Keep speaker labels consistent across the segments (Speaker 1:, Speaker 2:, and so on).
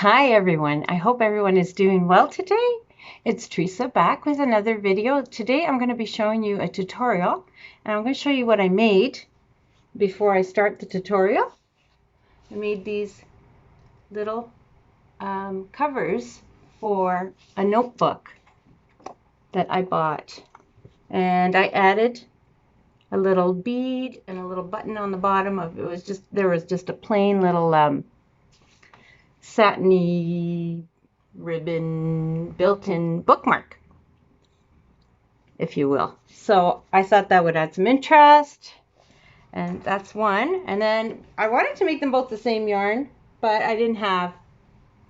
Speaker 1: Hi everyone, I hope everyone is doing well today. It's Teresa back with another video. Today I'm going to be showing you a tutorial and I'm going to show you what I made before I start the tutorial. I made these little covers for a notebook that I bought, and I added a little bead and a little button on the bottom of it. There was just a plain little satiny ribbon built-in bookmark, if you will. So I thought that would add some interest, and that's one. And then I wanted to make them both the same yarn, but I didn't have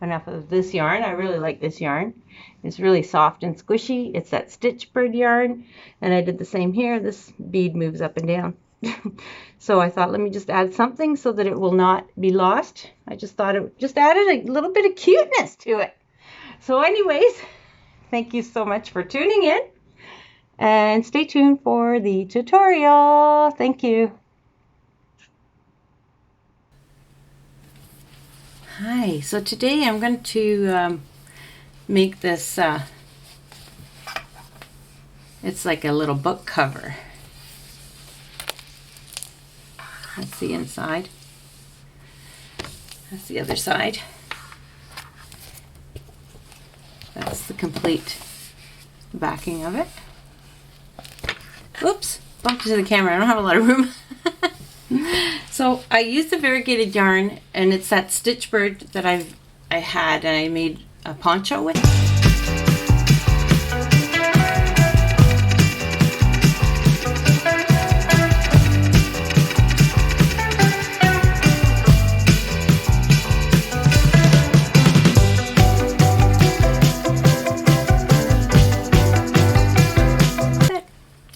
Speaker 1: enough of this yarn. I really like this yarn. It's really soft and squishy. It's that Stitch Bird yarn, and I did the same here. This bead moves up and down. So I thought, let me just add something so that it will not be lost. I just thought it just added a little bit of cuteness to it. So anyways, thank you so much for tuning in, and stay tuned for the tutorial. Thank you. Hi, so today I'm going to make this, it's like a little book cover. That's the inside. That's the other side. That's the complete backing of it. Oops, bumped into the camera. I don't have a lot of room. So I used the variegated yarn, and it's that Stitch Bird that I had, and I made a poncho with.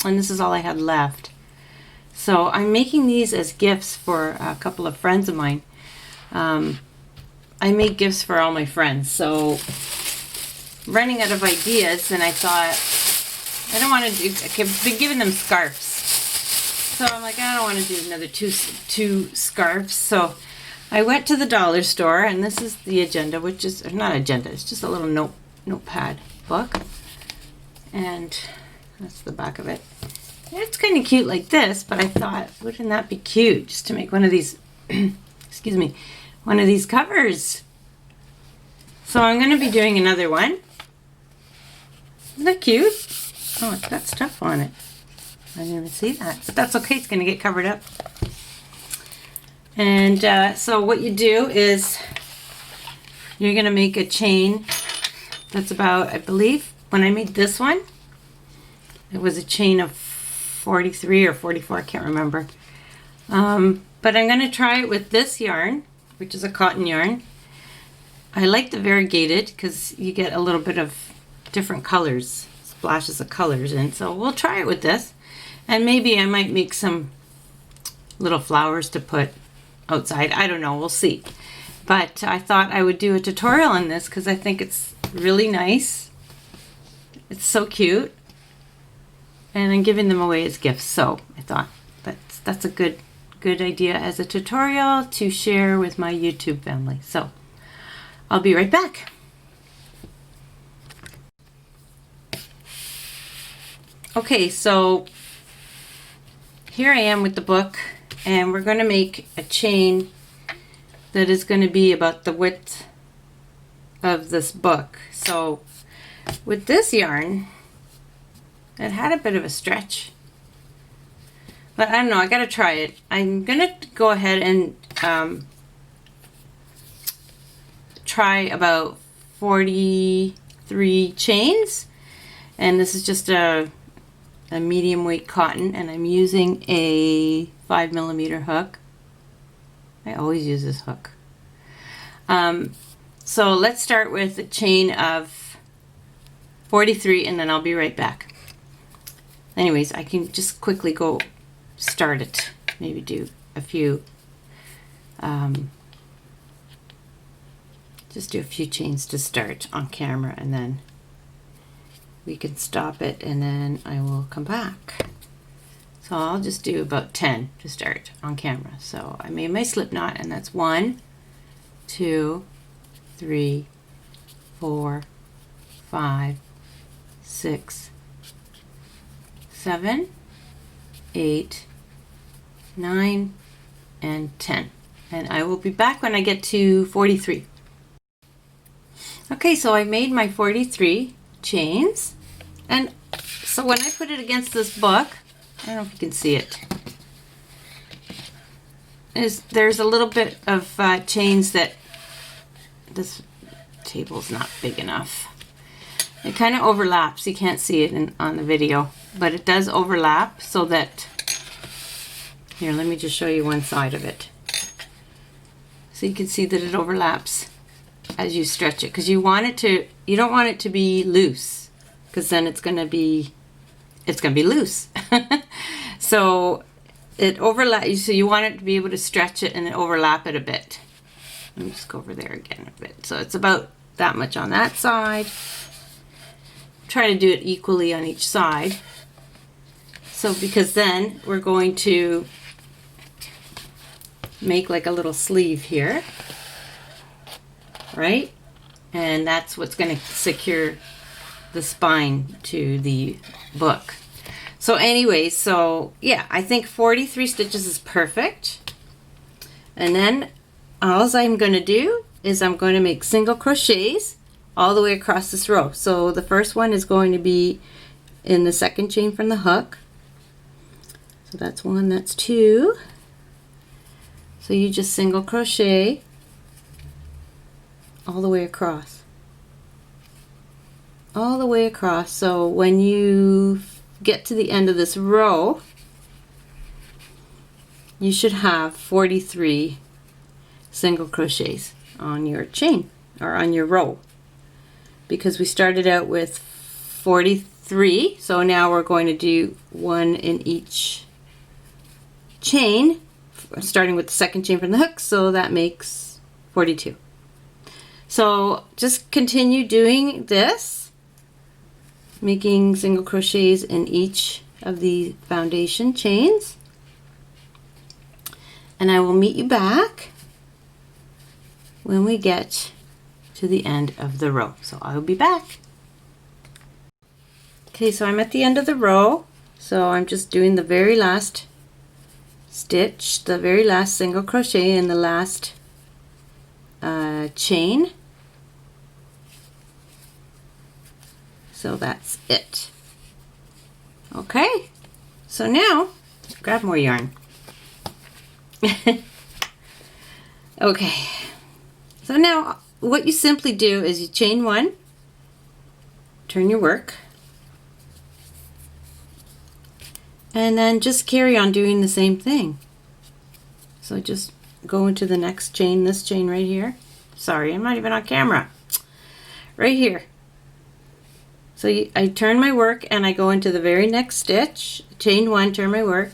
Speaker 1: And this is all I had left. So I'm making these as gifts for a couple of friends of mine. I make gifts for all my friends, so running out of ideas, and I thought I don't want to do, I've been giving them scarves, so I'm like, I don't want to do another two scarves. So I went to the dollar store, and this is the agenda, which is not agenda, it's just a little notepad book, and that's the back of it. It's kind of cute like this, but I thought, wouldn't that be cute just to make one of these, excuse me, one of these covers. So I'm going to be doing another one. Isn't that cute? Oh, it's got stuff on it. I didn't even see that, but that's okay. It's going to get covered up. And so what you do is you're going to make a chain that's about, I believe, when I made this one, it was a chain of 43 or 44, I can't remember. But I'm going to try it with this yarn, which is a cotton yarn. I like the variegated because you get a little bit of different colors, splashes of colors, and so we'll try it with this. And maybe I might make some little flowers to put outside. I don't know, we'll see. But I thought I would do a tutorial on this because I think it's really nice. It's so cute. And I'm giving them away as gifts, so I thought that's a good idea as a tutorial to share with my YouTube family. So I'll be right back. Okay, so here I am with the book, and we're going to make a chain that is going to be about the width of this book. So with this yarn, it had a bit of a stretch, but I don't know, I gotta try it. I'm gonna go ahead and try about 43 chains, and this is just a medium weight cotton, and I'm using a 5mm hook. I always use this hook. So let's start with a chain of 43, and then I'll be right back. Anyways, I can just quickly go start it. Maybe do a few, just do a few chains to start on camera, and then we can stop it, and then I will come back. So I'll just do about 10 to start on camera. So I made my slip knot, and that's 1, 2, 3, 4, 5, 6, 7, 8, 9, and 10. And I will be back when I get to 43. Okay, so I made my 43 chains, and so when I put it against this book, I don't know if you can see it, there's a little bit of chains that this table's not big enough. It kind of overlaps. You can't see it on the video, but it does overlap so that, here, let me just show you one side of it. So you can see that it overlaps as you stretch it, because you don't want it to be loose, because then it's going to be loose. So it overlaps, so you want it to be able to stretch it and overlap it a bit. Let me just go over there again a bit. So it's about that much on that side. Try to do it equally on each side. So because then we're going to make like a little sleeve here, right? And that's what's going to secure the spine to the book. So anyway, so yeah, I think 43 stitches is perfect. And then all I'm going to do is I'm going to make single crochets all the way across this row. So the first one is going to be in the second chain from the hook. So that's 1, that's 2. So you just single crochet all the way across. All the way across. So when you get to the end of this row, you should have 43 single crochets on your chain or on your row, because we started out with 43, so now we're going to do 1 in each chain, starting with the second chain from the hook, so that makes 42. So just continue doing this, making single crochets in each of the foundation chains, and I will meet you back when we get to the end of the row. So I'll be back. Okay, so I'm at the end of the row, so I'm just doing the very last stitch, the very last single crochet in the last chain. So that's it. Okay, so now grab more yarn. Okay, so now what you simply do is you chain 1, turn your work, and then just carry on doing the same thing. So just go into the next chain, this chain right here. Sorry, I'm not even on camera. Right here. So I turn my work and I go into the very next stitch, chain 1, turn my work,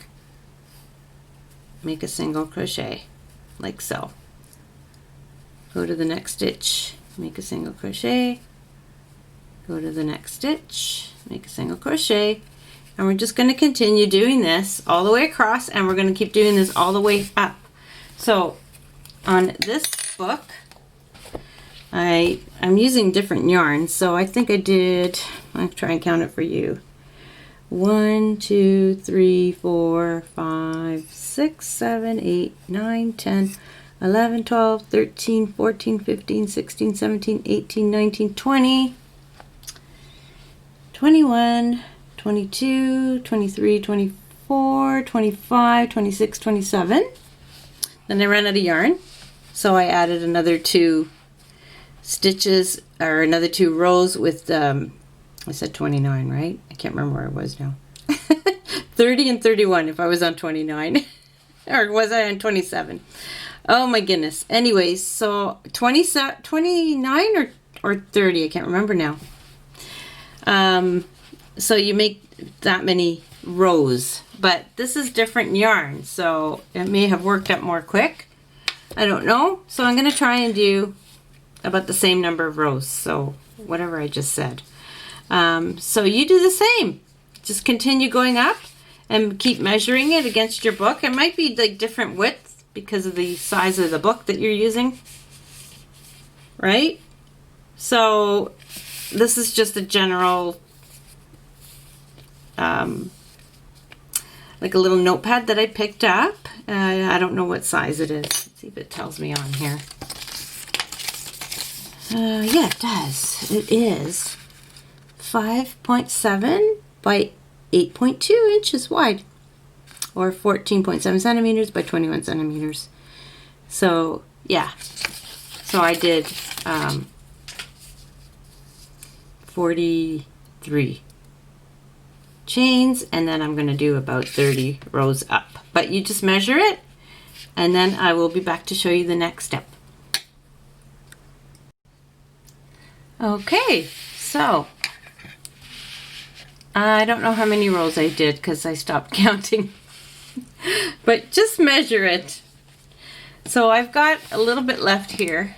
Speaker 1: make a single crochet, like so. Go to the next stitch, make a single crochet, go to the next stitch, make a single crochet, and we're just going to continue doing this all the way across, and we're going to keep doing this all the way up. So on this book, I'm using different yarns, so I think I'll try and count it for you. 1, 2, 3, 4, 5, 6, 7, 8, 9, 10, 11, 12, 13, 14, 15, 16, 17, 18, 19, 20, 21, 22, 23, 24, 25, 26, 27. Then I ran out of yarn, so I added another 2 stitches, or another 2 rows with, I said 29, right? I can't remember where I was now. 30 and 31 if I was on 29. Or was I on 27? Oh my goodness. Anyways, so 29 or 30, I can't remember now. So you make that many rows, but this is different yarn, so it may have worked out more quick. I don't know. So I'm going to try and do about the same number of rows, so whatever I just said. So you do the same. Just continue going up and keep measuring it against your book. It might be like different width because of the size of the book that you're using. right? So this is just a general, like a little notepad that I picked up. I don't know what size it is. Let's see if it tells me on here. Yeah, it does. It is 5.7 by 8.2 inches wide, or 14.7 centimeters by 21 centimeters. So yeah, so I did 43 chains, and then I'm going to do about 30 rows up. But you just measure it, and then I will be back to show you the next step. Okay, so I don't know how many rows I did because I stopped counting, but just measure it. So I've got a little bit left here.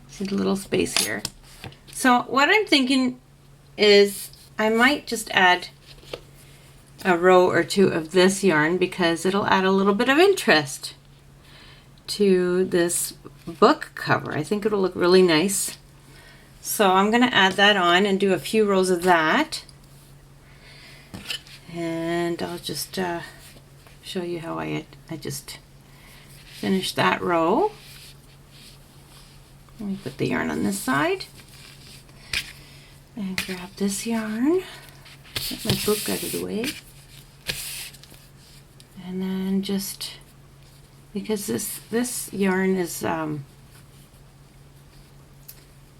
Speaker 1: See the little space here. So what I'm thinking is I might just add a row or two of this yarn because it'll add a little bit of interest to this book cover. I think it'll look really nice. So I'm going to add that on and do a few rows of that. And I'll just show you how I just finished that row. Let me put the yarn on this side. And grab this yarn. Get my book out of the way. And then just, because this yarn is,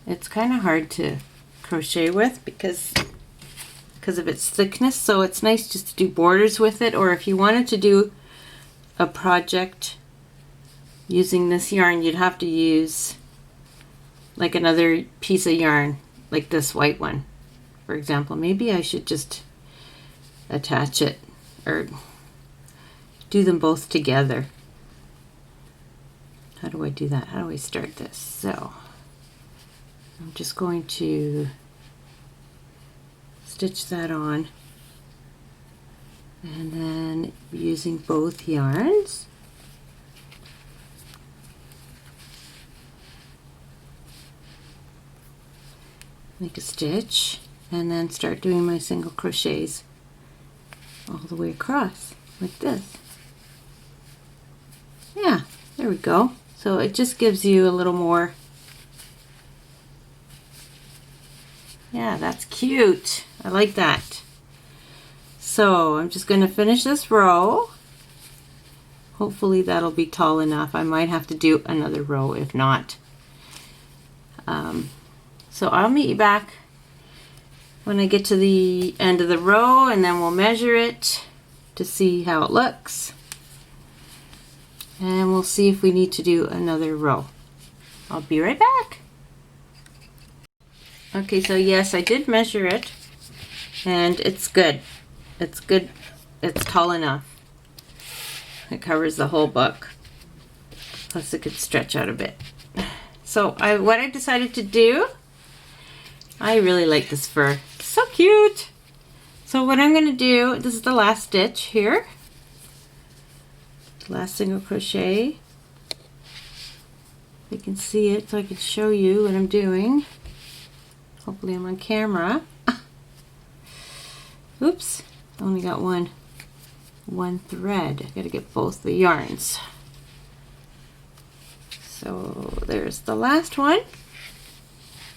Speaker 1: it's kind of hard to crochet with because of its thickness, so it's nice just to do borders with it, or if you wanted to do a project using this yarn, you'd have to use like another piece of yarn, like this white one, for example. Maybe I should just attach it or do them both together. How do I do that? How do I start this? So I'm just going to stitch that on, and then using both yarns, make a stitch, and then start doing my single crochets all the way across like this. Yeah, there we go. So it just gives you a little more. Yeah, that's cute. I like that. So I'm just going to finish this row. Hopefully that'll be tall enough. I might have to do another row if not. So I'll meet you back when I get to the end of the row, and then we'll measure it to see how it looks. And we'll see if we need to do another row. I'll be right back. Okay, so yes, I did measure it, and it's good. It's good. It's tall enough. It covers the whole book. Plus it could stretch out a bit. So what I decided to do, I really like this fur. So cute. So what I'm going to do, this is the last stitch here. Last single crochet. You can see it, so I can show you what I'm doing. Hopefully I'm on camera. Oops, only got one thread. I gotta get both the yarns. So there's the last one.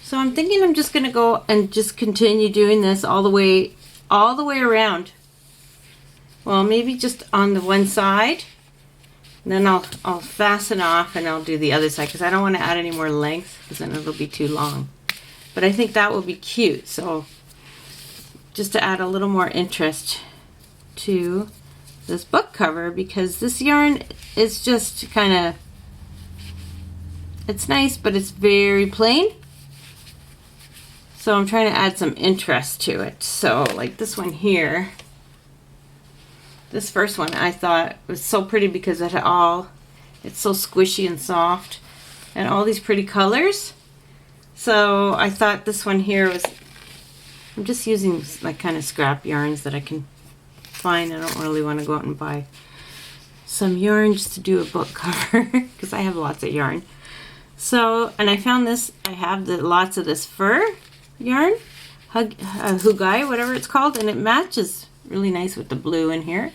Speaker 1: So I'm thinking I'm just gonna go and just continue doing this all the way around. Well, maybe just on the one side. And then I'll fasten off and I'll do the other side because I don't want to add any more length because then it'll be too long. But I think that will be cute. So just to add a little more interest to this book cover, because this yarn is just kind of, it's nice, but it's very plain. So I'm trying to add some interest to it. So like this one here, this first one I thought was so pretty because it's so squishy and soft and all these pretty colors. So I thought this one here was, I'm just using like kind of scrap yarns that I can find. I don't really want to go out and buy some yarn just to do a book cover because I have lots of yarn. So, and I found this, I have lots of this fur yarn, Hugai, whatever it's called, and it matches really nice with the blue in here.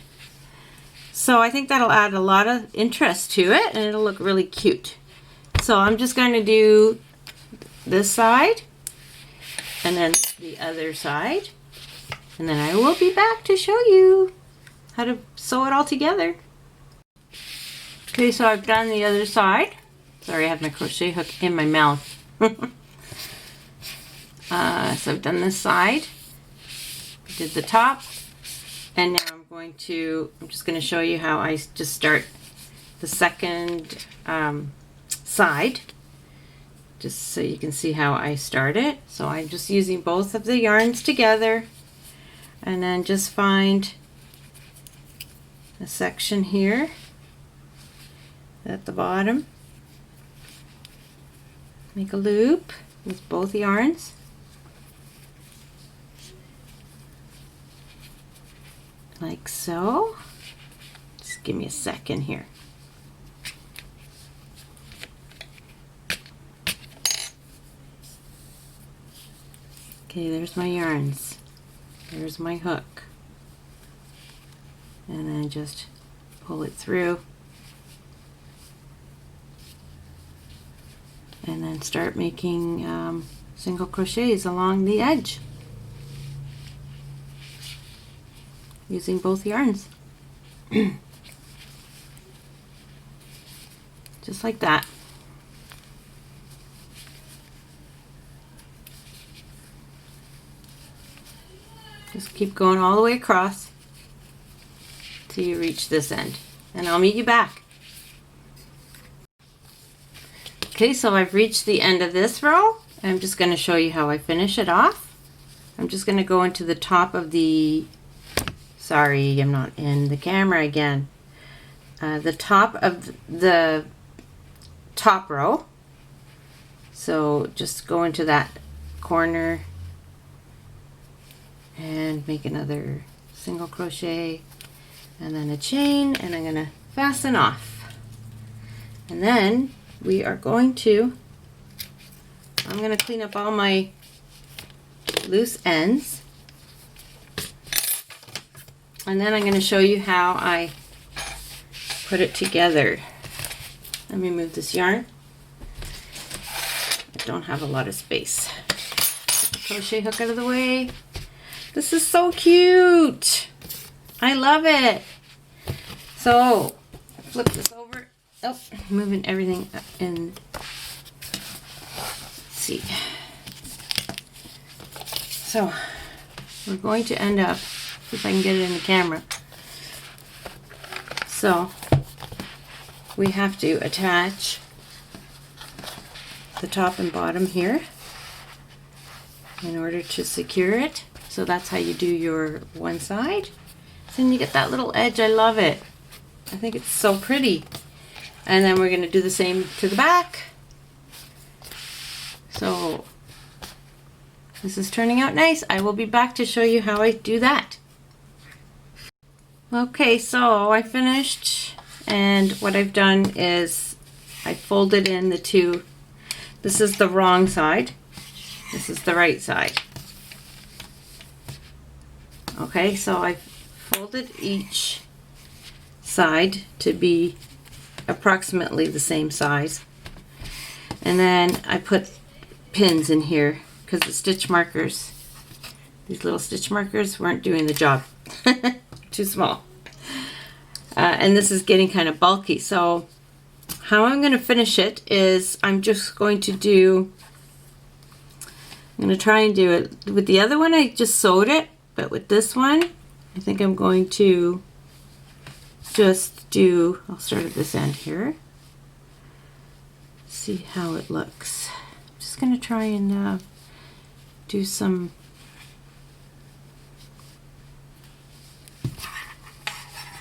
Speaker 1: So I think that'll add a lot of interest to it, and it'll look really cute. So I'm just going to do this side, and then the other side, and then I will be back to show you how to sew it all together. Okay, so I've done the other side. Sorry, I have my crochet hook in my mouth. So I've done this side, did the top, and now I'm just going to show you how I just start the second side, just so you can see how I start it. So I'm just using both of the yarns together, and then just find a section here at the bottom, make a loop with both yarns, like so. Just give me a second here. Okay, there's my yarns. There's my hook. And then just pull it through. And then start making single crochets along the edge using both yarns. Just like that. Just keep going all the way across till you reach this end, and I'll meet you back. Okay, so I've reached the end of this row. I'm just going to show you how I finish it off. I'm just going to go into the top of the, sorry, I'm not in the camera again. The top of the top row. So just go into that corner and make another single crochet and then a chain, and I'm going to fasten off. And then we are going to, I'm going to clean up all my loose ends, and then I'm going to show you how I put it together. Let me move this yarn. I don't have a lot of space. Crochet hook out of the way. This is so cute. I love it. So flip this over. Oh, moving everything in. Let's see. So we're going to end up, see if I can get it in the camera. So we have to attach the top and bottom here in order to secure it. So that's how you do your one side. Then you get that little edge. I love it. I think it's so pretty. And then we're going to do the same to the back. So this is turning out nice. I will be back to show you how I do that. Okay, so I finished, and what I've done is I folded in the two. This is the wrong side. This is the right side. Okay, so I've folded each side to be approximately the same size, and then I put pins in here because the stitch markers, these little stitch markers, weren't doing the job. Too small. And this is getting kind of bulky, so how I'm going to finish it is I'm just going to do, I'm going to try and do it with the other one. I just sewed it, but with this one I think I'm going to just do, I'll start at this end here, see how it looks. I'm just going to try and do some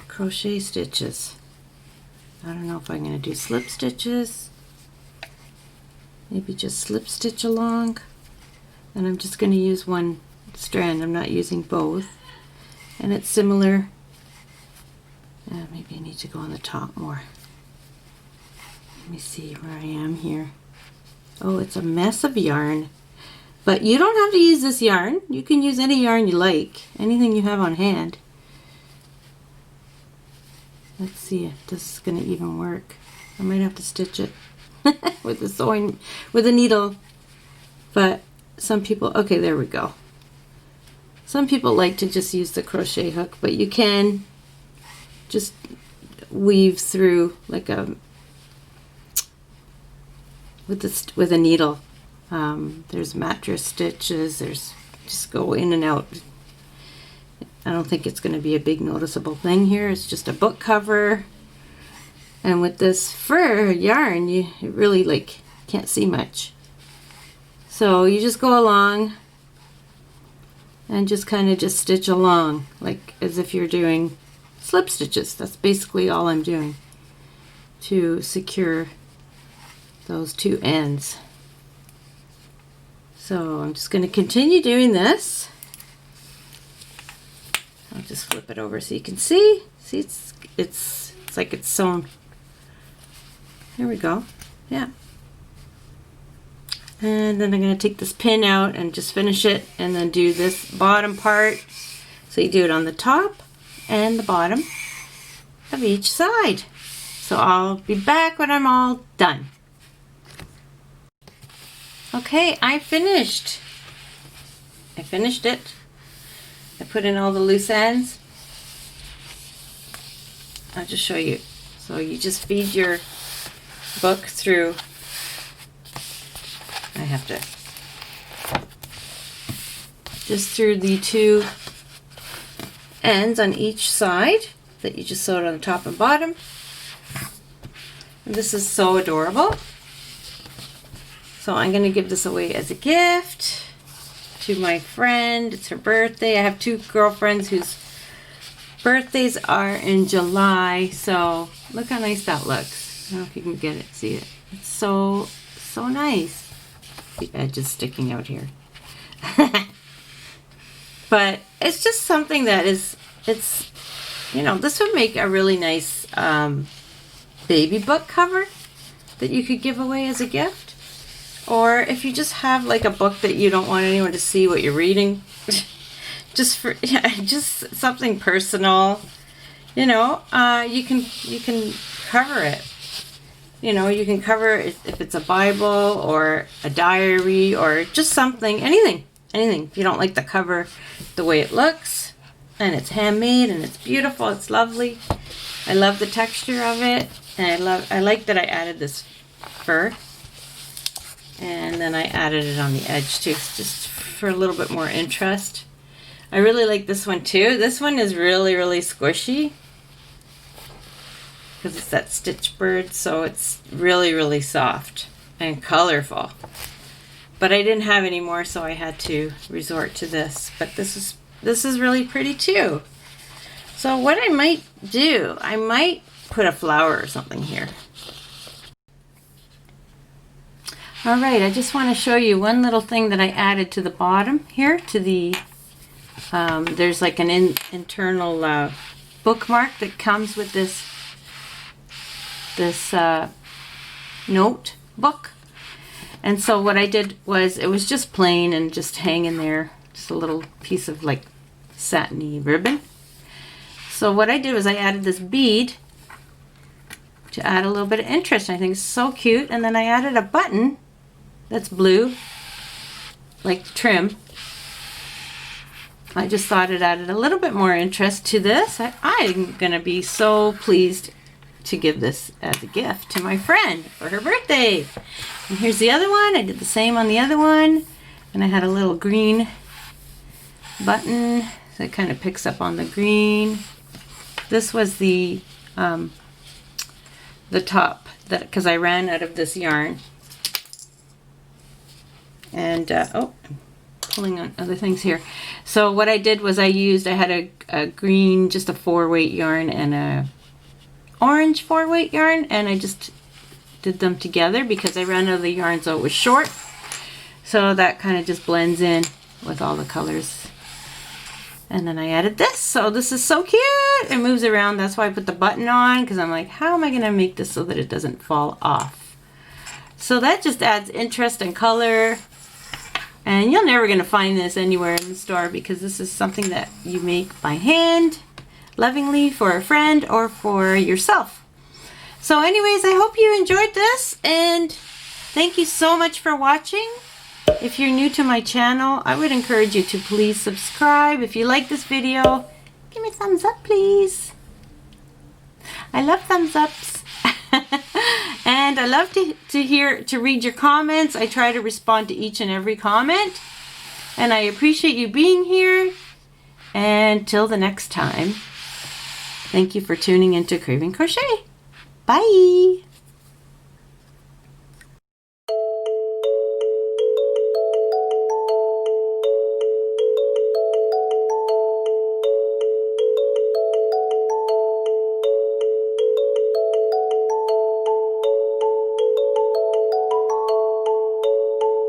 Speaker 1: crochet stitches. I don't know if I'm going to do slip stitches, maybe just slip stitch along, and I'm just going to use one strand. I'm not using both, and it's similar. Maybe I need to go on the top more. Let me see where I am here. Oh, it's a mess of yarn. But you don't have to use this yarn. You can use any yarn you like. Anything you have on hand. Let's see if this is going to even work. I might have to stitch it with the sewing, with a needle. But some people, okay, there we go. Some people like to just use the crochet hook, but you can just weave through like a, with a needle. There's mattress stitches, there's just go in and out. I don't think it's going to be a big noticeable thing here. It's just a book cover. And with this fur yarn, you really like can't see much. So you just go along and just kind of just stitch along like as if you're doing slip stitches. That's basically all I'm doing to secure those two ends. So I'm just going to continue doing this. I'll just flip it over so you can see. See, it's like it's sewn. There we go. Yeah. And then I'm going to take this pin out and just finish it and then do this bottom part. So you do it on the top and the bottom of each side. So I'll be back when I'm all done. Okay, I finished it. I put in all the loose ends. I'll just show you. So you just feed your book through. I have to just through the two ends on each side that you just sewed on the top and bottom. And this is so adorable. So I'm going to give this away as a gift to my friend. It's her birthday. I have two girlfriends whose birthdays are in July. So look how nice that looks. I don't know if you can get it, see it. It's so nice. The edge is sticking out here. But it's just something that is, it's, you know, this would make a really nice baby book cover that you could give away as a gift. Or if you just have like a book that you don't want anyone to see what you're reading, just for just something personal, you know, you can cover it. You know, you can cover it if it's a Bible or a diary or just something, anything. If you don't like the cover, the way it looks, and it's handmade and it's beautiful, it's lovely. I love the texture of it, and I like that I added this fur. And then I added it on the edge too, just for a little bit more interest. I really like this one too. This one is really squishy because it's that stitch bird, so it's really soft and colorful. But I didn't have any more, so I had to resort to this. But this is really pretty too. So what I might do, I might put a flower or something here. All right, I just want to show you one little thing that I added to the bottom here, to the, there's like an internal bookmark that comes with this note book. And so what I did was, it was just plain and just hanging there, just a little piece of like satiny ribbon. So what I did was I added this bead to add a little bit of interest. I think it's so cute. And then I added a button that's blue, like trim. I just thought it added a little bit more interest to this. I'm gonna be so pleased to give this as a gift to my friend for her birthday. And here's the other one. I did the same on the other one, and I had a little green button that kind of picks up on the green. This was the top, that because I ran out of this yarn. And oh, I'm pulling on other things here. So what I did was I had a green, just a 4-weight yarn and a orange 4-weight yarn, and I just did them together because I ran out of the yarn, so it was short. So that kind of just blends in with all the colors. And then I added this. So this is so cute. It moves around. That's why I put the button on, because I'm like, how am I going to make this so that it doesn't fall off? So that just adds interest and color. And you're never going to find this anywhere in the store because this is something that you make by hand, lovingly for a friend or for yourself. So anyways, I hope you enjoyed this, and thank you so much for watching. If you're new to my channel, I would encourage you to please subscribe. If you like this video, give me a thumbs up, please. I love thumbs ups. And I love to read your comments. I try to respond to each and every comment. And I appreciate you being here. And till the next time, thank you for tuning into Craving Crochet. Bye.